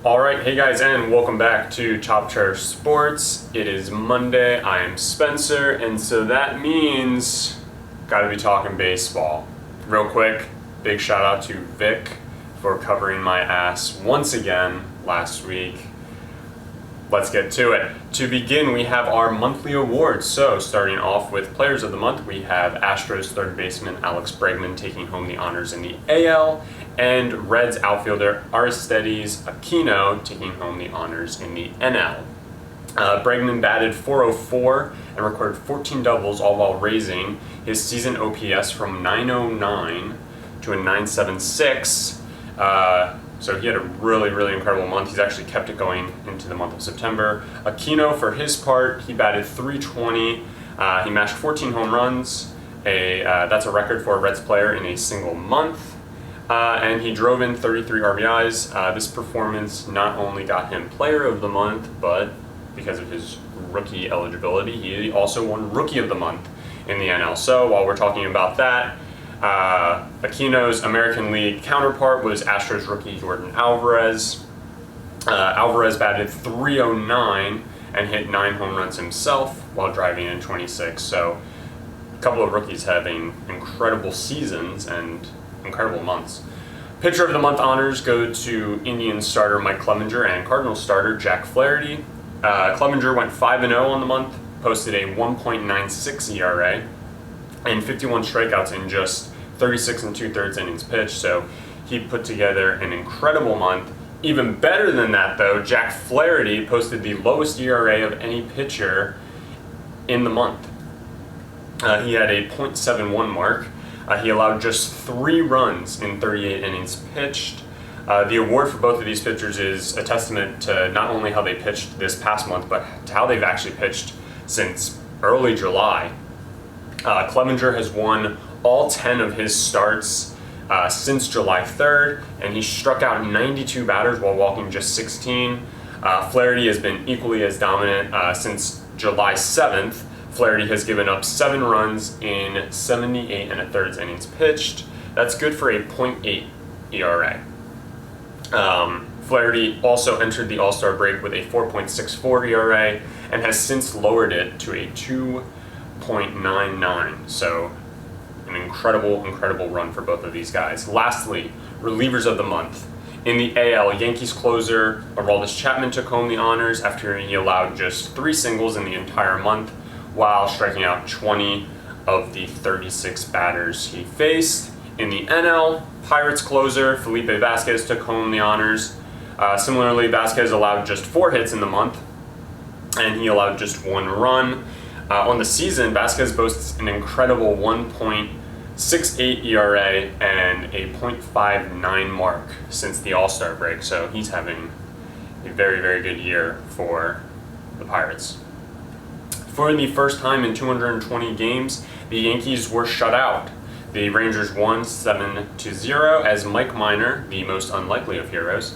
Alright, hey guys, and welcome back to Top Chair Sports. It is Monday, I am Spencer, and so that means gotta be talking baseball. Real quick, big shout out to Vic for covering my ass once again last week. Let's get to it. To begin, we have our monthly awards. So, starting off with Players of the Month, we have Astros third baseman Alex Bregman taking home the honors in the AL, and Reds outfielder Aristides Aquino taking home the honors in the NL. Bregman batted .404 and recorded 14 doubles, all while raising his season OPS from .909 to a .976. So he had a really incredible month. He's actually kept it going into the month of September. Aquino, for his part, he batted .320. He mashed 14 home runs. That's a record for a Reds player in a single month. And he drove in 33 RBIs. This performance not only got him Player of the Month, but because of his rookie eligibility, he also won Rookie of the Month in the NL. So while we're talking about that, Aquino's American League counterpart was Astros rookie Jordan Alvarez. Alvarez batted .309 and hit 9 home runs himself while driving in 26. So a couple of rookies having incredible seasons and incredible months. Pitcher of the Month honors go to Indians starter Mike Clevinger and Cardinals starter Jack Flaherty. Clevinger went 5-0 on the month, posted a 1.96 ERA and 51 strikeouts in just 36 and 2/3 innings pitched, so he put together an incredible month. Even better than that, though, Jack Flaherty posted the lowest ERA of any pitcher in the month. He had a .71 mark. He allowed just 3 runs in 38 innings pitched. The award for both of these pitchers is a testament to not only how they pitched this past month, but to how they've actually pitched since early July. Clevinger has won all 10 of his starts since July 3rd, and he struck out 92 batters while walking just 16. Flaherty has been equally as dominant since July 7th. Flaherty has given up 7 runs in 78 1/3 innings pitched. That's good for a .8 ERA. Flaherty also entered the All-Star break with a 4.64 ERA and has since lowered it to a 2.99. So an incredible run for both of these guys. Lastly, relievers of the month. In the AL, Yankees closer Aroldis Chapman took home the honors after he allowed just 3 singles in the entire month while striking out 20 of the 36 batters he faced. In the NL, Pirates closer Felipe Vasquez took home the honors. Similarly, Vasquez allowed just 4 hits in the month, and he allowed just 1 run. On the season, Vasquez boasts an incredible 1.68 ERA and a .59 mark since the All-Star break, so he's having a very good year for the Pirates. For the first time in 220 games, the Yankees were shut out. The Rangers won 7-0 as Mike Minor, the most unlikely of heroes,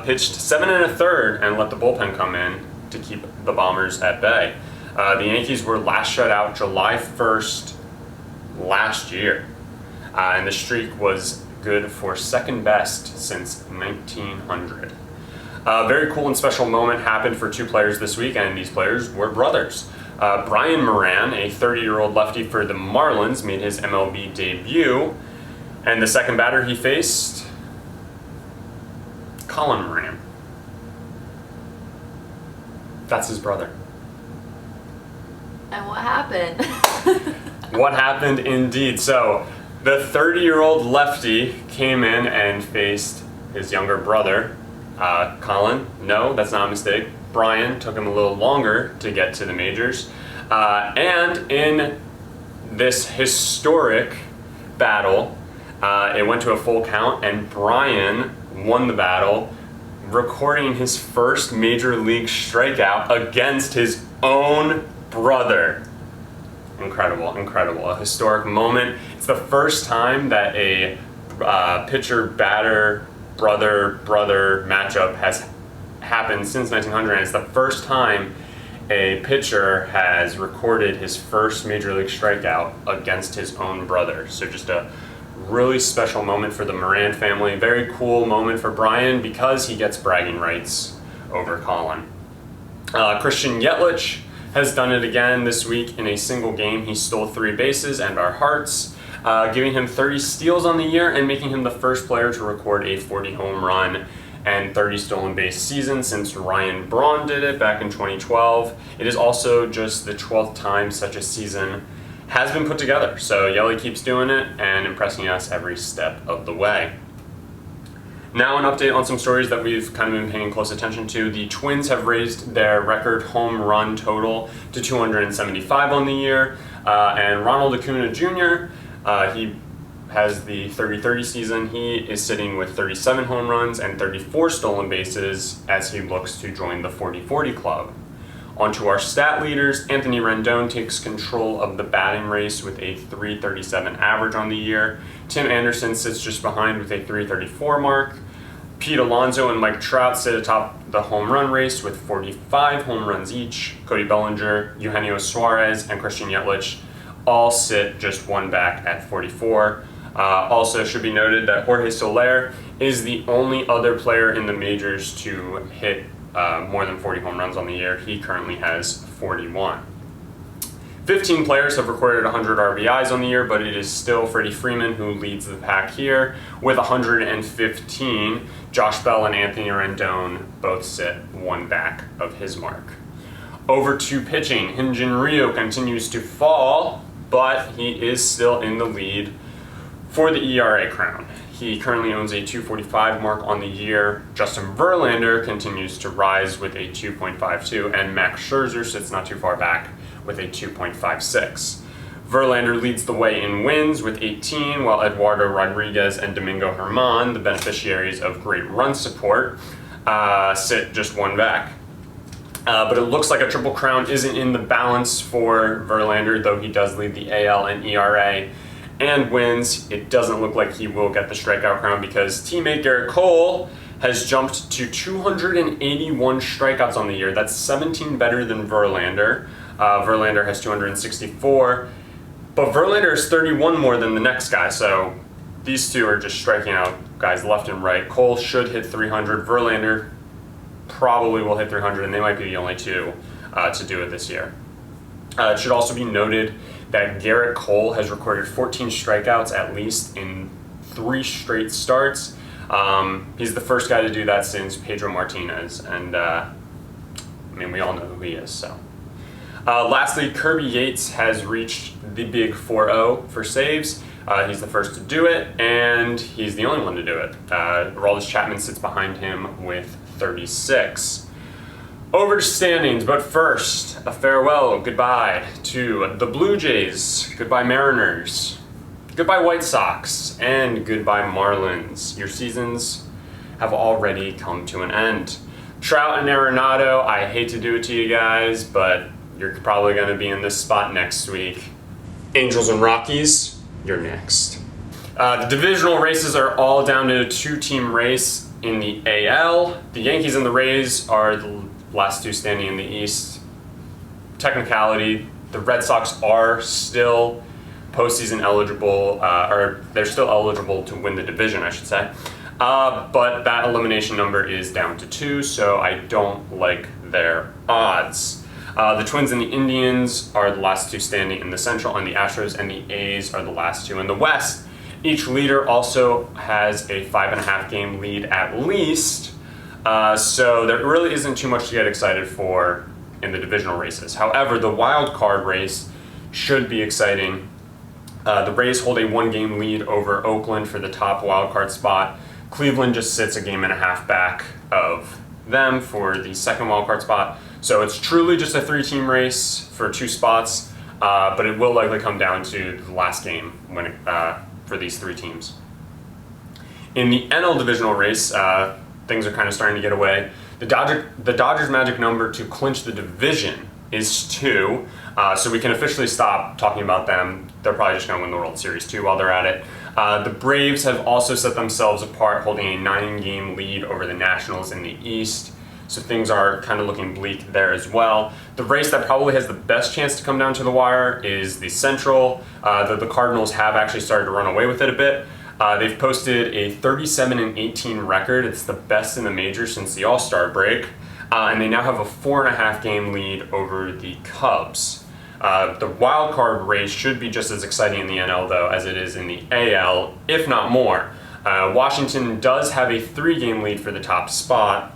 pitched 7 1/3 and let the bullpen come in to keep the Bombers at bay. The Yankees were last shut out July 1st last year, and the streak was good for second best since 1900. A very cool and special moment happened for 2 players this week, and these players were brothers. Brian Moran, a 30-year-old lefty for the Marlins, made his MLB debut, and the second batter he faced, Colin Moran. That's his brother. And what happened? What happened indeed. So, the 30-year-old lefty came in and faced his younger brother, Colin. No, that's not a mistake. Brian took him a little longer to get to the majors. And in this historic battle, it went to a full count, and Brian won the battle, recording his first major league strikeout against his own brother. Incredible. A historic moment. It's the first time that a pitcher-batter, brother matchup has happened since 1900, and it's the first time a pitcher has recorded his first major league strikeout against his own brother. So just a really special moment for the Moran family. Very cool moment for Brian because he gets bragging rights over Colin. Christian Yelich has done it again this week in a single game. He stole 3 bases and our hearts, giving him 30 steals on the year and making him the first player to record a 40 home run and 30 stolen base season since Ryan Braun did it back in 2012. It is also just the 12th time such a season has been put together. So Yelly keeps doing it and impressing us every step of the way. Now an update on some stories that we've kind of been paying close attention to. The Twins have raised their record home run total to 275 on the year. And Ronald Acuna Jr., he has the 30-30 season. He is sitting with 37 home runs and 34 stolen bases as he looks to join the 40-40 club. On to our stat leaders. Anthony Rendon takes control of the batting race with a .337 average on the year. Tim Anderson sits just behind with a .334 mark. Pete Alonso and Mike Trout sit atop the home run race with 45 home runs each. Cody Bellinger, Eugenio Suarez, and Christian Yelich all sit just one back at 44. Also should be noted that Jorge Soler is the only other player in the majors to hit more than 40 home runs on the year. He currently has 41. 15 players have recorded 100 RBIs on the year, but it is still Freddie Freeman who leads the pack here with 115. Josh Bell and Anthony Rendon both sit one back of his mark. Over to pitching. Hyun-Jin Ryu continues to fall, but he is still in the lead for the ERA crown. He currently owns a .245 mark on the year. Justin Verlander continues to rise with a 2.52, and Max Scherzer sits not too far back with a 2.56. Verlander leads the way in wins with 18, while Eduardo Rodriguez and Domingo Germán, the beneficiaries of great run support, sit just one back. But it looks like a triple crown isn't in the balance for Verlander, though he does lead the AL and ERA and wins. It doesn't look like he will get the strikeout crown because teammate Garrett Cole has jumped to 281 strikeouts on the year. That's 17 better than Verlander. Verlander has 264, but Verlander is 31 more than the next guy, so these two are just striking out guys left and right. Cole should hit 300. Verlander probably will hit 300, and they might be the only two to do it this year. It should also be noted that Garrett Cole has recorded 14 strikeouts at least in 3 straight starts. He's the first guy to do that since Pedro Martinez, and I mean, we all know who he is, so. Lastly, Kirby Yates has reached the big 4-0 for saves. He's the first to do it, and he's the only one to do it. Aroldis Chapman sits behind him with 36. Over to standings, but first, a farewell, goodbye to the Blue Jays, goodbye Mariners, goodbye White Sox, and goodbye Marlins. Your seasons have already come to an end. Trout and Arenado, I hate to do it to you guys, but you're probably going to be in this spot next week. Angels and Rockies, you're next. The divisional races are all down to a 2-team race in the AL. The Yankees and the Rays are the last two standing in the East. Technicality, the Red Sox are still postseason eligible, or they're still eligible to win the division, I should say. But that elimination number is down to 2, so I don't like their odds. The Twins and the Indians are the last two standing in the Central, and the Astros and the A's are the last two in the West. Each leader also has a 5.5 game lead at least, so there really isn't too much to get excited for in the divisional races. However, the wild card race should be exciting. The Rays hold a 1-game lead over Oakland for the top wild card spot. Cleveland just sits a 1.5 games back of them for the second wild card spot. So it's truly just a 3-team race for 2 spots, but it will likely come down to the last game when for these 3 teams. In the NL divisional race, things are kind of starting to get away. The Dodgers' magic number to clinch the division is 2, so we can officially stop talking about them. They're probably just going to win the World Series too while they're at it. The Braves have also set themselves apart, holding a 9-game lead over the Nationals in the East. So things are kind of looking bleak there as well. The race that probably has the best chance to come down to the wire is the Central. The Cardinals have actually started to run away with it a bit. They've posted a 37-18 record. It's the best in the major since the All-Star break. And they now have a 4.5 game lead over the Cubs. The wild card race should be just as exciting in the NL though as it is in the AL, if not more. Washington does have a 3-game lead for the top spot.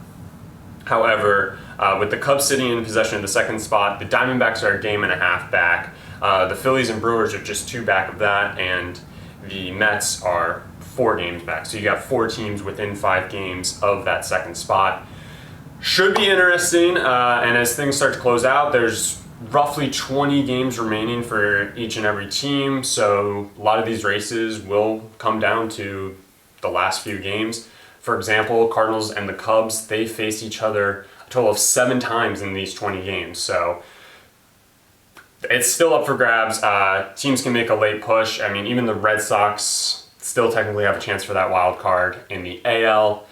However, with the Cubs sitting in possession of the second spot, the Diamondbacks are a 1.5 games back. The Phillies and Brewers are just 2 back of that, and the Mets are 4 games back. So you got 4 teams within 5 games of that second spot. Should be interesting, and as things start to close out, there's roughly 20 games remaining for each and every team, so a lot of these races will come down to the last few games. For example, Cardinals and the Cubs, they face each other a total of 7 times in these 20 games, so it's still up for grabs. Teams can make a late push. I mean, even the Red Sox still technically have a chance for that wild card in the AL.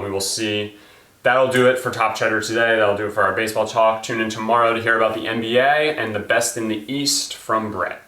We will see. That'll do it for Top Cheddar today. That'll do it for our baseball talk. Tune in tomorrow to hear about the NBA and the best in the East from Brett.